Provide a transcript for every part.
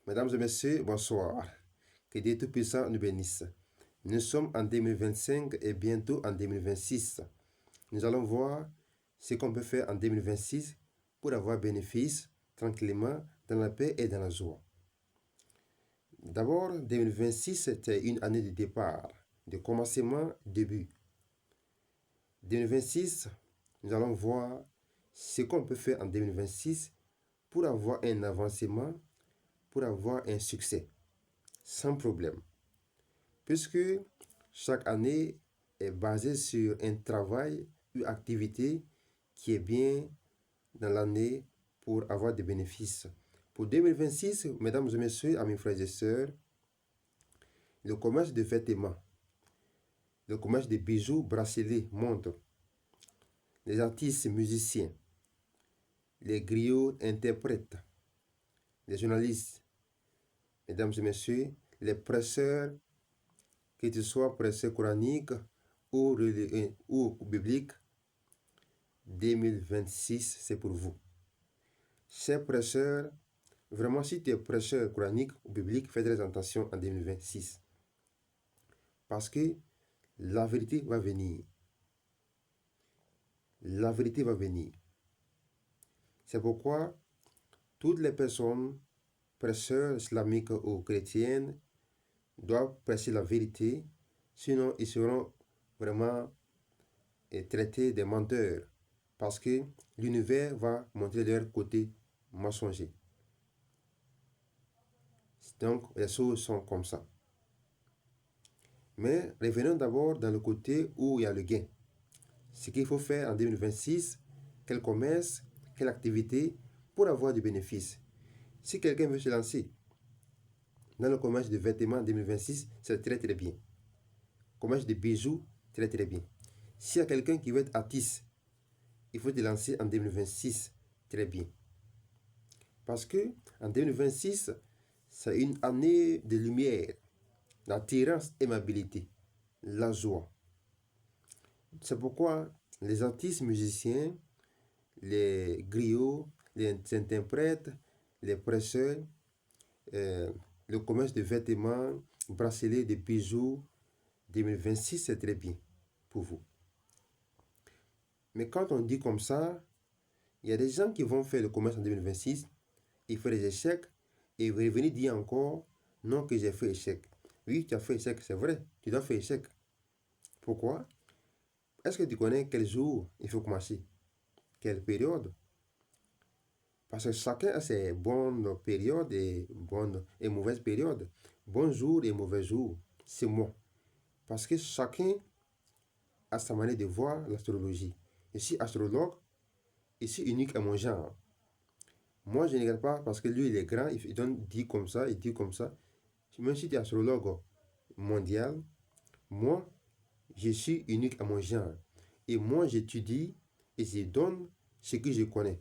Mesdames et messieurs, bonsoir. Que Dieu Tout-Puissant nous bénisse. Nous sommes en 2025 et bientôt en 2026. Nous allons voir ce qu'on peut faire en 2026 pour avoir bénéfice tranquillement dans la paix et dans la joie. D'abord, 2026, c'était une année de départ, de commencement, début. 2026, nous allons voir ce qu'on peut faire en 2026 pour avoir un avancement, pour avoir un succès, sans problème. Puisque chaque année est basée sur un travail, une activité qui est bien dans l'année pour avoir des bénéfices. Pour 2026, mesdames et messieurs, amis frères et sœurs, le commerce de vêtements, le commerce de bijoux, bracelets, montres, les artistes musiciens, les griots interprètes, les journalistes, mesdames et messieurs, les prêcheurs, que ce soit prêcheurs coraniques ou bibliques, 2026, c'est pour vous. Chers prêcheurs, vraiment, si tu es prêcheur coranique ou biblique, fais très attention en 2026. Parce que la vérité va venir. La vérité va venir. C'est pourquoi toutes les personnes, prêcheurs islamiques ou chrétiennes, doivent prêcher la vérité, sinon ils seront vraiment traités de menteurs, parce que l'univers va montrer leur côté mensonger. Donc, les choses sont comme ça. Mais revenons d'abord dans le côté où il y a le gain. Ce qu'il faut faire en 2026, quel commerce, quelle activité pour avoir du bénéfice. Si quelqu'un veut se lancer dans le commerce de vêtements en 2026, c'est très très bien. Commerce de bijoux, très très bien. S'il y a quelqu'un qui veut être artiste, il faut se lancer en 2026, très bien. Parce que en 2026, c'est une année de lumière, d'attirance, aimabilité, la joie. C'est pourquoi les artistes musiciens, les griots, les interprètes, les prêcheurs, le commerce de vêtements, bracelets, de bijoux, 2026, c'est très bien pour vous. Mais quand on dit comme ça, il y a des gens qui vont faire le commerce en 2026, ils font des échecs, et ils vont venir dire encore, non que j'ai fait échec. Oui, tu as fait échec, c'est vrai, tu dois faire échec. Pourquoi? Est-ce que tu connais quel jour il faut commencer? Quelle période? Parce que chacun a ses bonnes périodes et bonnes et mauvaises périodes. Bons jours et mauvais jours, c'est moi. Parce que chacun a sa manière de voir l'astrologie. Je suis astrologue, je suis unique à mon genre. Moi, je ne regarde pas parce que lui, il est grand, il dit comme ça, il dit comme ça. Même si tu es astrologue mondial, moi, je suis unique à mon genre. Et moi, j'étudie et je donne ce que je connais.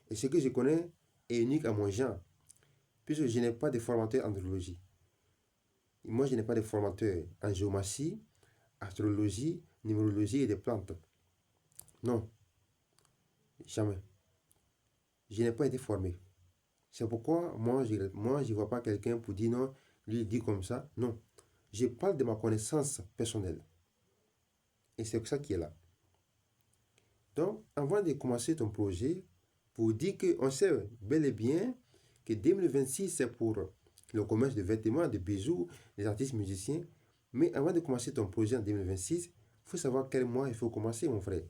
Et ce que je connais est unique à mon genre, puisque je n'ai pas de formateur en astrologie. Moi, je n'ai pas de formateur en géomatie, astrologie, numérologie et des plantes. Non, jamais. Je n'ai pas été formé. C'est pourquoi moi, je ne vois pas quelqu'un pour dire non, lui, il dit comme ça. Non. Je parle de ma connaissance personnelle. Et c'est ça qui est là. Donc, avant de commencer ton projet, pour dire qu'on sait bel et bien que 2026, c'est pour le commerce de vêtements, de bijoux, des artistes musiciens. Mais avant de commencer ton projet en 2026, il faut savoir quel mois il faut commencer, mon frère.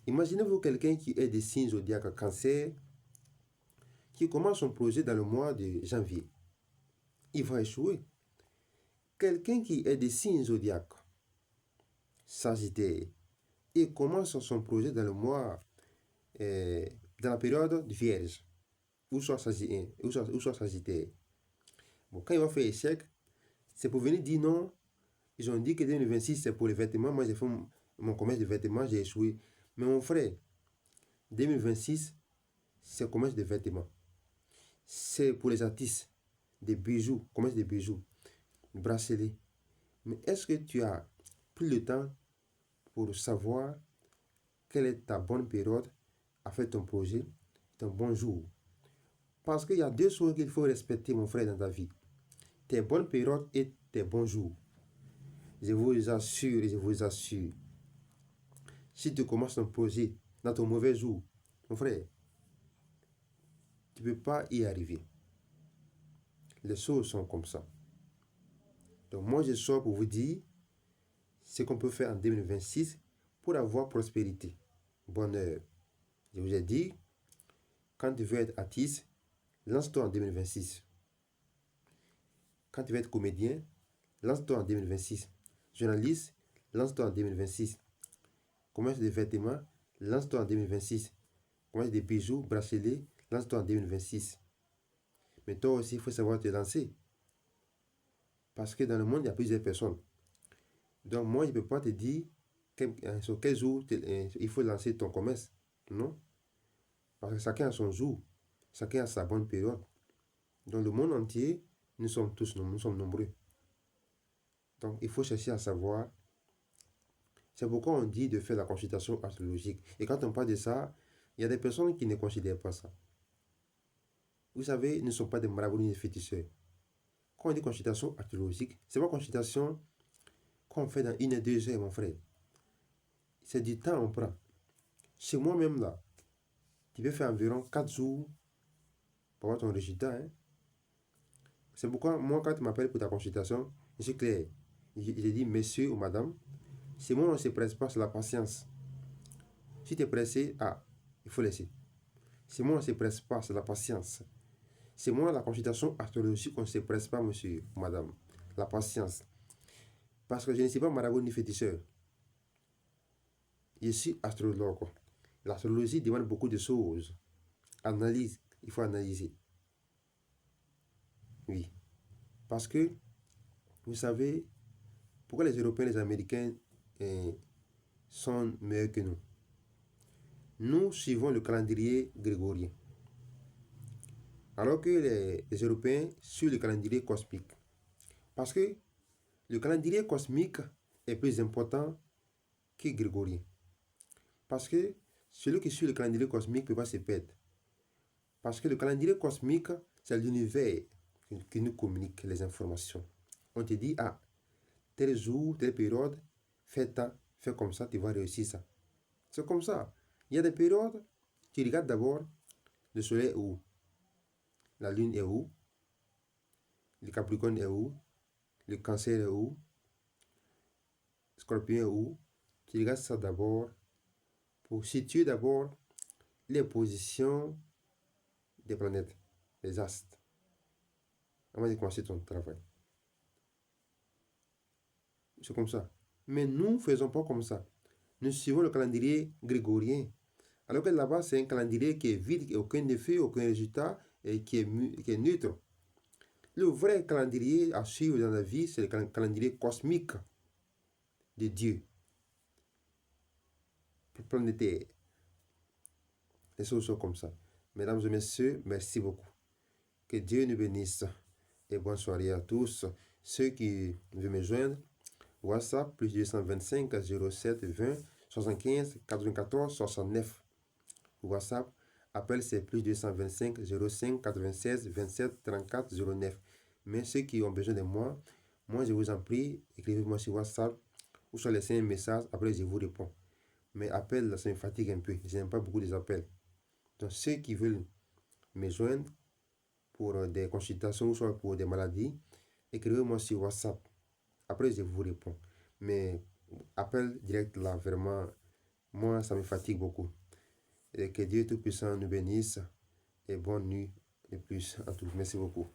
Imaginez-vous quelqu'un qui est des signes zodiaques cancer, qui commence son projet dans le mois de janvier. Il va échouer. Quelqu'un qui est des signes zodiaques, sagittaire, et commence son projet dans le mois, dans la période de vierge, ou soit sagittaire. Bon, quand il va faire échec, c'est pour venir dire non. Ils ont dit que 2026, c'est pour les vêtements. Moi, j'ai fait mon commerce de vêtements, j'ai échoué. Mais mon frère, 2026, c'est le commerce de vêtements. C'est pour les artistes, des bijoux, commerce de bijoux, bracelets. Mais est-ce que tu as pris le temps pour savoir quelle est ta bonne période à faire ton projet, ton bon jour? Parce qu'il y a deux choses qu'il faut respecter, mon frère, dans ta vie. Tes bonnes périodes et tes bons jours. Je vous assure et je vous assure, si tu commences un projet dans ton mauvais jour, mon frère, tu ne peux pas y arriver. Les choses sont comme ça. Donc moi, je sors pour vous dire ce qu'on peut faire en 2026 pour avoir prospérité, bonheur. Je vous ai dit, quand tu veux être artiste, lance-toi en 2026. Quand tu veux être comédien, lance-toi en 2026. Journaliste, lance-toi en 2026. Commerce de vêtements, lance-toi en 2026. Commerce de bijoux, bracelets, lance-toi en 2026. Mais toi aussi, il faut savoir te lancer. Parce que dans le monde, il y a plusieurs personnes. Donc moi, je ne peux pas te dire sur quel jour il faut lancer ton commerce. Non. Parce que chacun a son jour. Chacun a sa bonne période. Dans le monde entier, nous sommes nombreux. Donc il faut chercher à savoir. C'est pourquoi on dit de faire la consultation astrologique. Et quand on parle de ça, il y a des personnes qui ne considèrent pas ça. Vous savez, nous ne sommes pas des marabouts ni des féticheurs. Quand on dit consultation astrologique, ce n'est pas consultation qu'on fait dans 1 et 2 heures, mon frère. C'est du temps on prend. Chez moi-même, là, tu peux faire environ 4 jours pour avoir ton résultat. Hein? C'est pourquoi, moi, quand tu m'appelles pour ta consultation, je suis clair. Je dis, monsieur ou madame, c'est moi, on ne se presse pas, c'est la patience. Si tu es pressé, il faut laisser. C'est moi, on ne se presse pas, c'est la patience. C'est moi, la consultation astrologique, on ne se presse pas, monsieur ou madame. La patience. Parce que je ne suis pas marabout ni féticheur. Je suis astrologue. L'astrologie demande beaucoup de choses. Analyse, il faut analyser. Oui. Parce que, vous savez, pourquoi les Européens et les Américains sont meilleurs que nous? Nous suivons le calendrier grégorien. Alors que les Européens suivent le calendrier cosmique. Parce que le calendrier cosmique est plus important que grégorien. Parce que celui qui suit le calendrier cosmique ne peut pas se perdre. Parce que le calendrier cosmique, c'est l'univers qui nous communique les informations. On te dit, tel jour, telle période, fais comme ça, tu vas réussir ça. C'est comme ça. Il y a des périodes, tu regardes d'abord le soleil est où, la lune est où, le capricorne est où, le cancer est où, le scorpion est où. Tu regardes ça d'abord pour situer d'abord les positions des planètes, les astres, avant de commencer ton travail. C'est comme ça. Mais nous ne faisons pas comme ça. Nous suivons le calendrier grégorien. Alors que là-bas, c'est un calendrier qui est vide, qui n'a aucun effet, aucun résultat, et qui est neutre. Le vrai calendrier à suivre dans la vie, c'est le calendrier cosmique de Dieu. Planétaire. Les choses sont comme ça. Mesdames et messieurs, merci beaucoup. Que Dieu nous bénisse. Et bonne soirée à tous. Ceux qui veulent me joindre, WhatsApp, plus 225 07 20 75 94 69. WhatsApp, appel c'est plus 225 05 96 27 34 09. Mais ceux qui ont besoin de moi, je vous en prie, écrivez-moi sur WhatsApp ou soit laissez un message, après je vous réponds. Mais appel, ça me fatigue un peu, je n'aime pas beaucoup des appels. Donc ceux qui veulent me joindre pour des consultations ou soit pour des maladies, écrivez-moi sur WhatsApp. Après, je vous réponds. Mais appel direct là, vraiment, moi, ça me fatigue beaucoup. Et que Dieu Tout-Puissant nous bénisse et bonne nuit de plus à tous. Merci beaucoup.